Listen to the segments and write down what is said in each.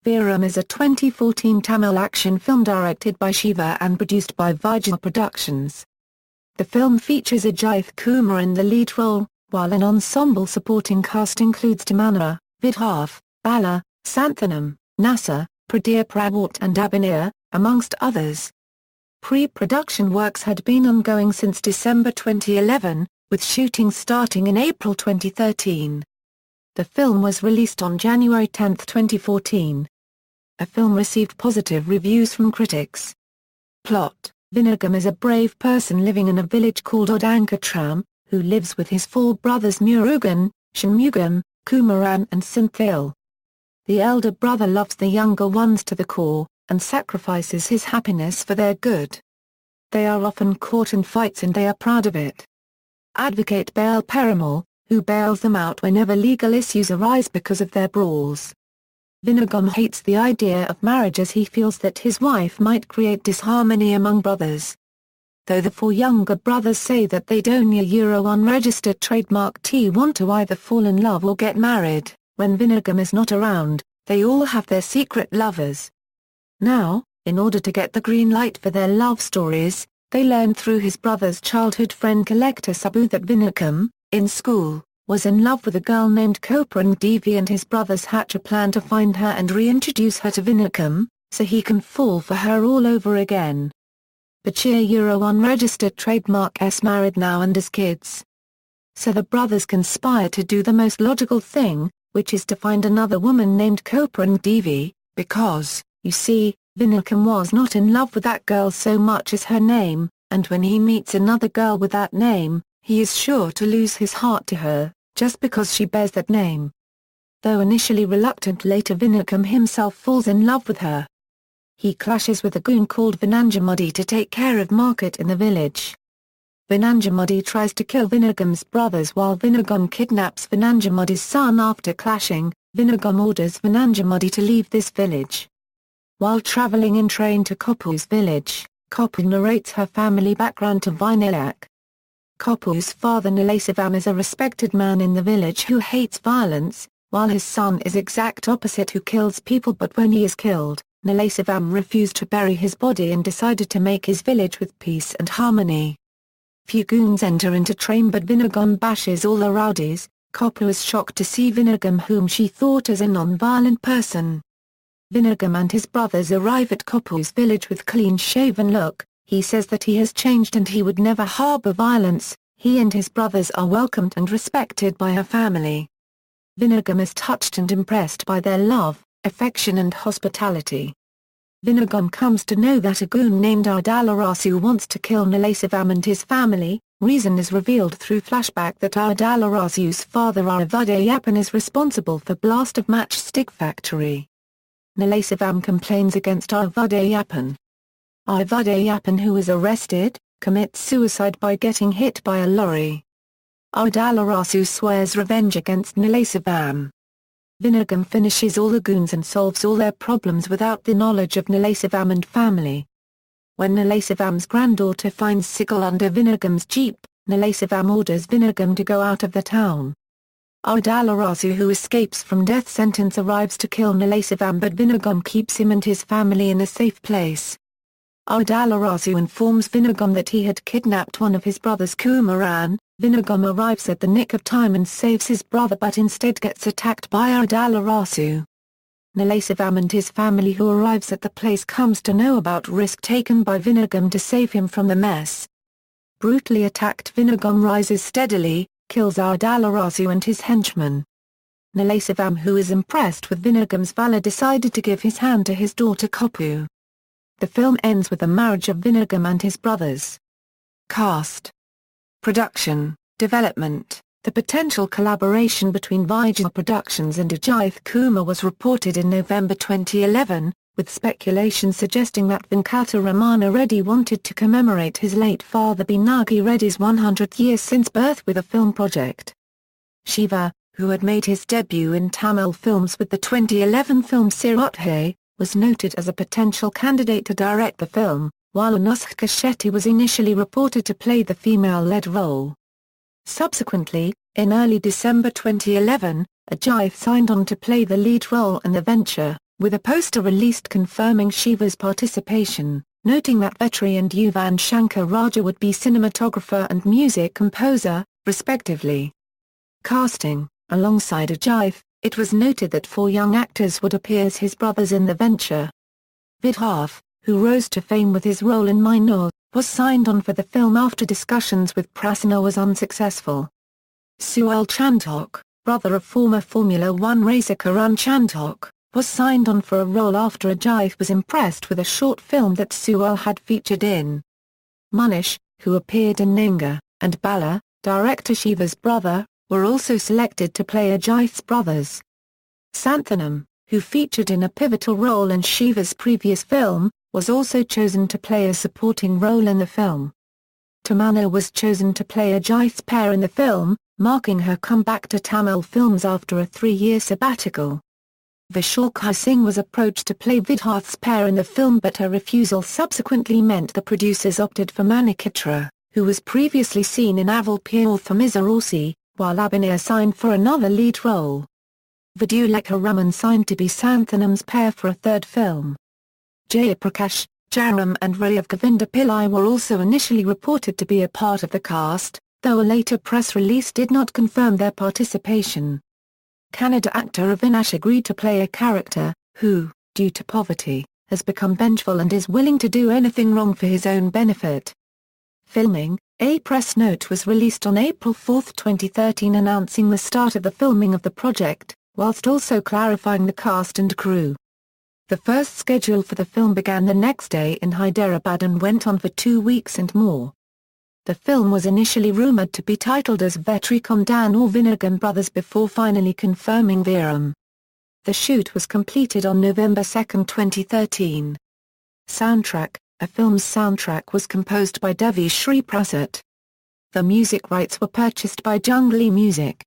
Veeram is a 2014 Tamil action film directed by Siva and produced by Vijaya Productions. The film features Ajith Kumar in the lead role, while an ensemble supporting cast includes Tamannaah, Vidharth, Bala, Santhanam, Nassar, Pradeep Rawat and Abhinaya, amongst others. Pre-production works had been ongoing since December 2011, with shooting starting in April 2013. The film was released on January 10, 2014. The film received positive reviews from critics. Plot: Veeram is a brave person living in a village called Odankatram, who lives with his four brothers Murugan, Shanmugam, Kumaran and Santhanam. The elder brother loves the younger ones to the core, and sacrifices his happiness for their good. They are often caught in fights and they are proud of it. Advocate Bala Perumal, who bails them out whenever legal issues arise because of their brawls. Veeram hates the idea of marriage as he feels that his wife might create disharmony among brothers. Though the four younger brothers say that they'd only a unregistered trademark want to either fall in love or get married, when Veeram is not around, they all have their secret lovers. Now, in order to get the green light for their love stories, they learn through his brother's childhood friend collector Sabu that Veeram, in school, was in love with a girl named Koparan Devi, and his brothers hatch a plan to find her and reintroduce her to Veeram, so he can fall for her all over again. Vijaya unregistered trademark is married now and has kids. So the brothers conspire to do the most logical thing, which is to find another woman named Koparan Devi, because, you see, Veeram was not in love with that girl so much as her name, and when he meets another girl with that name, he is sure to lose his heart to her, just because she bears that name. Though initially reluctant, later Veeram himself falls in love with her. He clashes with a goon called Vinanjamudi to take care of market in the village. Vinanjamudi tries to kill Veeram's brothers while Veeram kidnaps Vinanjamudi's son. After clashing, Veeram orders Vinanjamudi to leave this village. While traveling in train to Kopu's village, Kopu narrates her family background to Vinayak. Kopu's father Nilasivam is a respected man in the village who hates violence, while his son is exact opposite who kills people, but when he is killed, Nilasivam refused to bury his body and decided to make his village with peace and harmony. Few goons enter into train but Veeram bashes all the rowdies. Kopu is shocked to see Veeram, whom she thought as a non-violent person. Veeram and his brothers arrive at Kopu's village with clean-shaven look. He says that he has changed and he would never harbor violence. He and his brothers are welcomed and respected by her family. Veeram is touched and impressed by their love, affection and hospitality. Veeram comes to know that a goon named Ardalarasu wants to kill Nilasivam and his family. Reason is revealed through flashback that Ardalarasu's father Arvidayapan is responsible for blast of matchstick factory. Nilasivam complains against Arvidayapan. Arvidayapan, who is arrested, commits suicide by getting hit by a lorry. Ardalarasu swears revenge against Nilasivam. Veeram finishes all the goons and solves all their problems without the knowledge of Nilasivam and family. When Nilasivam's granddaughter finds Sigal under Veeram's jeep, Nilasivam orders Veeram to go out of the town. Ardalarasu, who escapes from death sentence, arrives to kill Nilasivam, but Veeram keeps him and his family in a safe place. Ardalarasu informs Veeram that he had kidnapped one of his brothers Kumaran. Veeram arrives at the nick of time and saves his brother, but instead gets attacked by Ardalarasu. Nilasivam and his family who arrives at the place comes to know about risk taken by Veeram to save him from the mess. Brutally attacked, Veeram rises steadily, kills Ardalarasu and his henchmen. Nilasivam, who is impressed with Veeram's valor, decided to give his hand to his daughter Kopu. The film ends with the marriage of Veeram and his brothers. Cast. Production, development. The potential collaboration between Vijaya Productions and Ajith Kumar was reported in November 2011, with speculation suggesting that Venkataramana Reddy wanted to commemorate his late father Nagi Reddy's 100th year since birth with a film project. Siva, who had made his debut in Tamil films with the 2011 film Sirothe, was noted as a potential candidate to direct the film, while Anushka Shetty was initially reported to play the female-led role. Subsequently, in early December 2011, Ajith signed on to play the lead role in the venture. with a poster released confirming Shiva's participation, noting that Vetri and Yuvan Shankar Raja would be cinematographer and music composer, respectively. Casting: alongside Ajith, it was noted that 4 young actors would appear as his brothers in the venture. Vidharth, who rose to fame with his role in Minor, was signed on for the film after discussions with Prasanna was unsuccessful. Sual Chantok, brother of former Formula One racer Karan Chantok, was signed on for a role after Ajith was impressed with a short film that Sual had featured in. Manish, who appeared in Nanga, and Bala, director Shiva's brother, were also selected to play Ajith's brothers. Santhanam, who featured in a pivotal role in Shiva's previous film, was also chosen to play a supporting role in the film. Tamannaah was chosen to play Ajith's pair in the film, marking her comeback to Tamil films after a 3-year sabbatical. Vishal Singh was approached to play Vidharth's pair in the film, but her refusal subsequently meant the producers opted for Manikitra, who was previously seen in Aval Pure Thamiza Orsi, while Abhinaya signed for another lead role. Vidulekha Raman signed to be Santhanam's pair for a third film. Jayaprakash, Jaram and Rav Govinda Pillai were also initially reported to be a part of the cast, though a later press release did not confirm their participation. Kannada actor Avinash agreed to play a character, who, due to poverty, has become vengeful and is willing to do anything wrong for his own benefit. Filming: a press note was released on April 4, 2013 announcing the start of the filming of the project, whilst also clarifying the cast and crew. The first schedule for the film began the next day in Hyderabad and went on for 2 weeks and more. The film was initially rumoured to be titled as Vetri Kondan or Vinagam Brothers before finally confirming Veeram. The shoot was completed on November 2, 2013. Soundtrack: a film's soundtrack was composed by Devi Shri Prasad. The music rights were purchased by Jungli Music.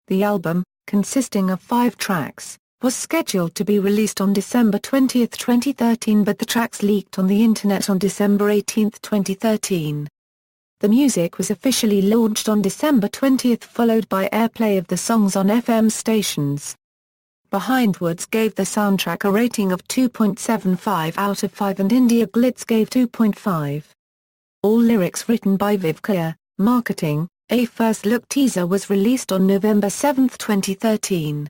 The album, consisting of 5 tracks, was scheduled to be released on December 20, 2013, but the tracks leaked on the internet on December 18, 2013. The music was officially launched on December 20, followed by airplay of the songs on FM stations. Behindwoods gave the soundtrack a rating of 2.75 out of 5 and India Glitz gave 2.5. All lyrics written by Vivkaya. Marketing: a first look teaser was released on November 7, 2013.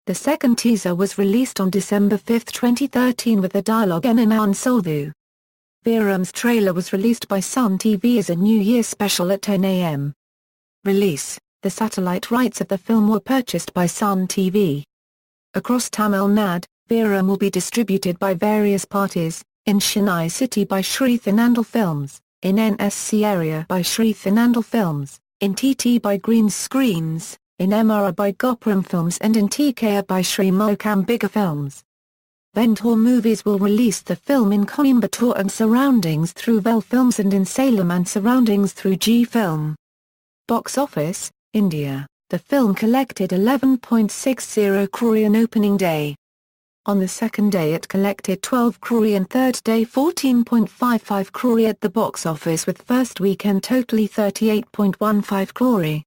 The second teaser was released on December 5, 2013 with the dialogue Enan Solvu. Veeram's trailer was released by Sun TV as a New Year special at 10 a.m. Release: the satellite rights of the film were purchased by Sun TV. Across Tamil Nadu, Veeram will be distributed by various parties, in Chennai City by Sri Thinandal Films, in NSC area by Sri Thinandal Films, in TT by Green Screens, in MR by Gopuram Films and in TKA by Sri Mokambika Films. Ventur Movies will release the film in Coimbatore and surroundings through Vel Films and in Salem and surroundings through G Film. Box office: India, the film collected 11.60 crore on opening day. On the second day it collected 12 crore and third day 14.55 crore at the box office, with first weekend totally 38.15 crore.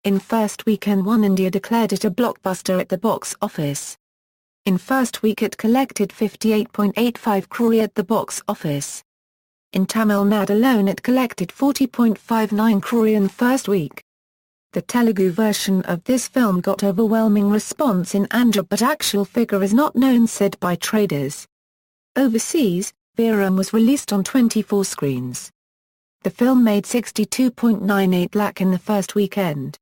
In first weekend 1 India declared it a blockbuster at the box office. In first week it collected 58.85 crore at the box office. In Tamil Nadu alone it collected 40.59 crore in first week. The Telugu version of this film got overwhelming response in Andhra, but actual figure is not known, said by traders. Overseas, Veeram was released on 24 screens. The film made 62.98 lakh in the first weekend.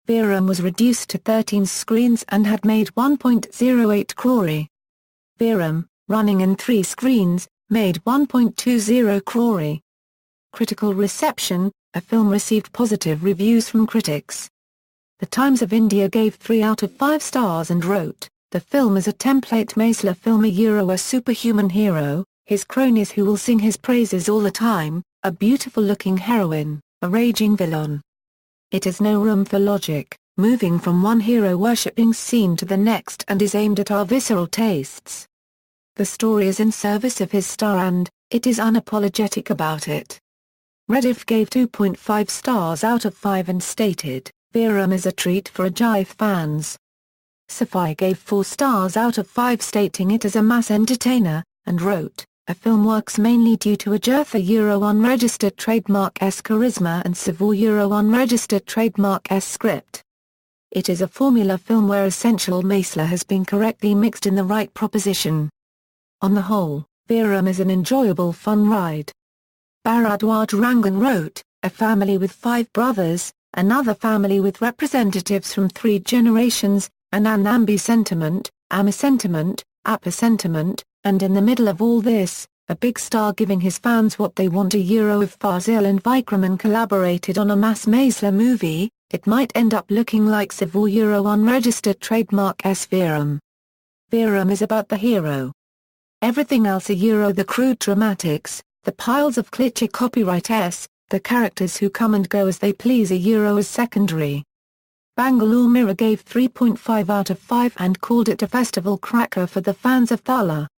Veeram was reduced to 13 screens and had made 1.08 crore. Veeram, running in 3 screens, made 1.20 crore. Critical reception: a film received positive reviews from critics. The Times of India gave 3 out of 5 stars and wrote, "The film is a template Maisla film, a superhuman hero, his cronies who will sing his praises all the time, a beautiful-looking heroine, a raging villain. It has no room for logic, moving from one hero-worshipping scene to the next, and is aimed at our visceral tastes. The story is in service of his star and, it is unapologetic about it." Rediff gave 2.5 stars out of 5 and stated, "Veeram is a treat for Ajith fans." Sci-Fi gave 4 stars out of 5, stating it as a mass entertainer, and wrote, "A film works mainly due to Ajith unregistered trademark S charisma and Siva unregistered trademark S script. It is a formula film where essential masala has been correctly mixed in the right proposition. On the whole, Veeram is an enjoyable fun ride." Bharadwaj Rangan wrote, "A family with 5 brothers, another family with representatives from 3 generations, an Nambi sentiment, Amma sentiment, Appa sentiment, and in the middle of all this, a big star giving his fans what they want." If Fazil and Vikram collaborated on a mass masala movie, it might end up looking like Siva unregistered trademark S Veeram. Veeram is about the hero. Everything else the crude dramatics, the piles of cliché copyright S, the characters who come and go as they please is secondary. Bangalore Mirror gave 3.5 out of 5 and called it a festival cracker for the fans of Bala.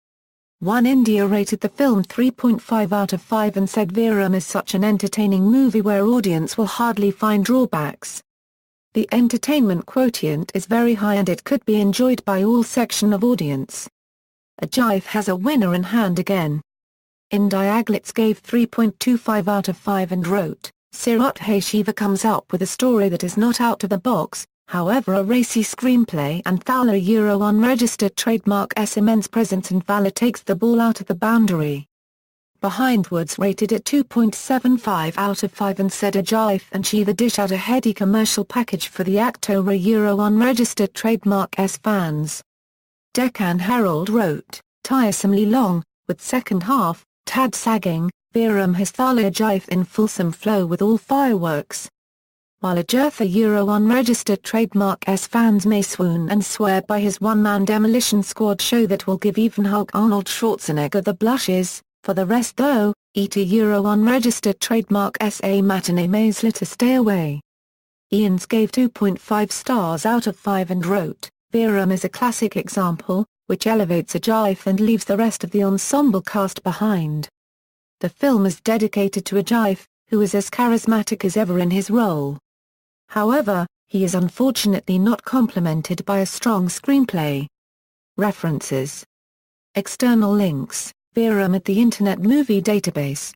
One India rated the film 3.5 out of 5 and said Veeram is such an entertaining movie where audience will hardly find drawbacks. The entertainment quotient is very high and it could be enjoyed by all section of audience. Ajith has a winner in hand again. India Aglitz gave 3.25 out of 5 and wrote, "Sirat Shiva comes up with a story that is not out of the box, however a racy screenplay and Valour unregistered trademark S immense presence and Valour takes the ball out of the boundary." Behindwards rated it 2.75 out of 5 and said Ajith and Shiva dish out a heady commercial package for the actor unregistered trademark S fans. Deccan Herald wrote, "Tiresomely long, with second half, tad sagging, Veeram has Thala Ajith in fulsome flow with all fireworks." While Ajith unregistered trademark S fans may swoon and swear by his one-man demolition squad show that will give even Hulk Arnold Schwarzenegger the blushes, for the rest though, unregistered trademark S a matinee masala to stay away. Ian's gave 2.5 stars out of 5 and wrote, "Veeram is a classic example, which elevates Ajith and leaves the rest of the ensemble cast behind. The film is dedicated to Ajith, who is as charismatic as ever in his role. However, he is unfortunately not complemented by a strong screenplay." References. External links: Veeram at the Internet Movie Database.